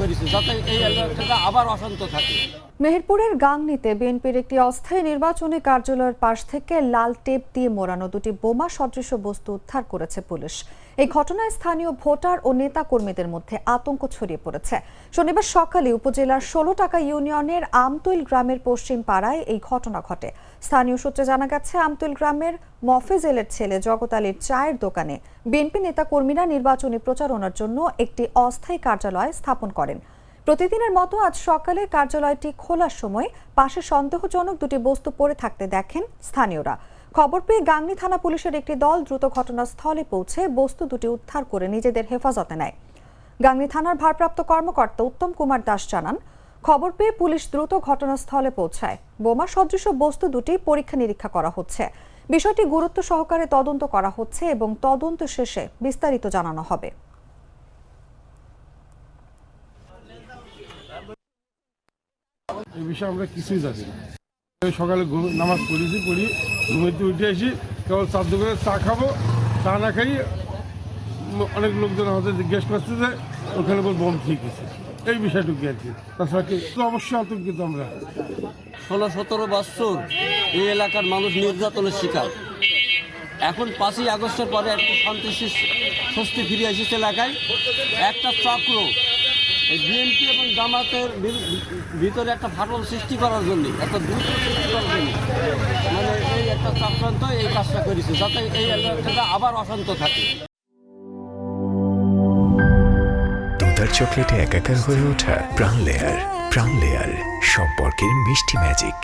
করেছে যাতে এই এলাকাটা আবার অশান্ত থাকে। মেহেরপুরের গাংনীতে বিএনপির একটি অস্থায়ী নির্বাচনী কার্যালয়ের পাশ থেকে লাল টেপ দিয়ে মোড়ানো দুটি বোমা সদৃশ বস্তু উদ্ধার করেছে পুলিশ। এই ঘটনায় স্থানীয় ভোটার ও নেতা কর্মীদের মধ্যে আতঙ্ক ছড়িয়ে পড়েছে। শনিবার সকালে উপজেলার ১৬ টাকা ইউনিয়নের আমতুইল গ্রামের পশ্চিম পাড়ায় এই ঘটনা ঘটে। স্থানীয় সূত্রে জানা গেছে, আমতুইল গ্রামের মফেজেলের ছেলে জগত আলীর চায়ের দোকানে বিএনপি নেতা কর্মীরা নির্বাচনী প্রচারণার জন্য একটি অস্থায়ী কার্যালয় স্থাপন করেন। প্রতিদিনের মতো আজ সকালে কার্যালয়টি খোলার সময় পাশে সন্দেহজনক দুটি বস্তু পড়ে থাকতে দেখেন স্থানীয়রা। খবর পেয়ে গাংনী থানা পুলিশের একটি দল দ্রুত ঘটনাস্থলে পৌঁছে বস্তু দুটি উদ্ধার করে নিজেদের হেফাজতে নেয়। গাংনী থানার ভারপ্রাপ্ত কর্মকর্তা উত্তম কুমার দাস জানান, খবর পেয়ে পুলিশ দ্রুত ঘটনাস্থলে পৌঁছায়। বোমা সদৃশ বস্তু দুটি পরীক্ষা নিরীক্ষা করা হচ্ছে। বিষয়টি গুরুত্ব সহকারে তদন্ত করা হচ্ছে এবং তদন্ত শেষে বিস্তারিত জানানো হবে। এই বিষয়ে আমরা কিছুই জানি না। সকালে নামাজ পড়ি ঘুমিতে উঠে আসি, কেবল চার দোকানে চা খাবো, চা না খাই অনেক লোকজন আমাদের জিজ্ঞেস করছে যে ওখানে বোম ঠিক আছে, এই বিষয়টুকু আর কি। তাছাড়া কিন্তু অবশ্যই আতঙ্কিত আমরা। ১৬-১৭ বছর এই এলাকার মানুষ নির্যাতনের শিকার। এখন ৫ই আগস্টের পরে একটা স্বস্তি ফিরে এসেছে এলাকায়। একটা চক্র এই বিএনপি এবং জামাতের ভিতরে একটা ফাটল সৃষ্টি করার জন্য, একটা দ্রুত সৃষ্টি করার জন্য মানে এই একটা চক্রান্ত এই কাজটা করেছে যাতে এই এলাকাটা আবার অশান্ত থাকে। দুধার চকলেটে একাকার হয়ে ওঠা প্রাণ লেয়ার সম্পর্কের মিষ্টি ম্যাজিক।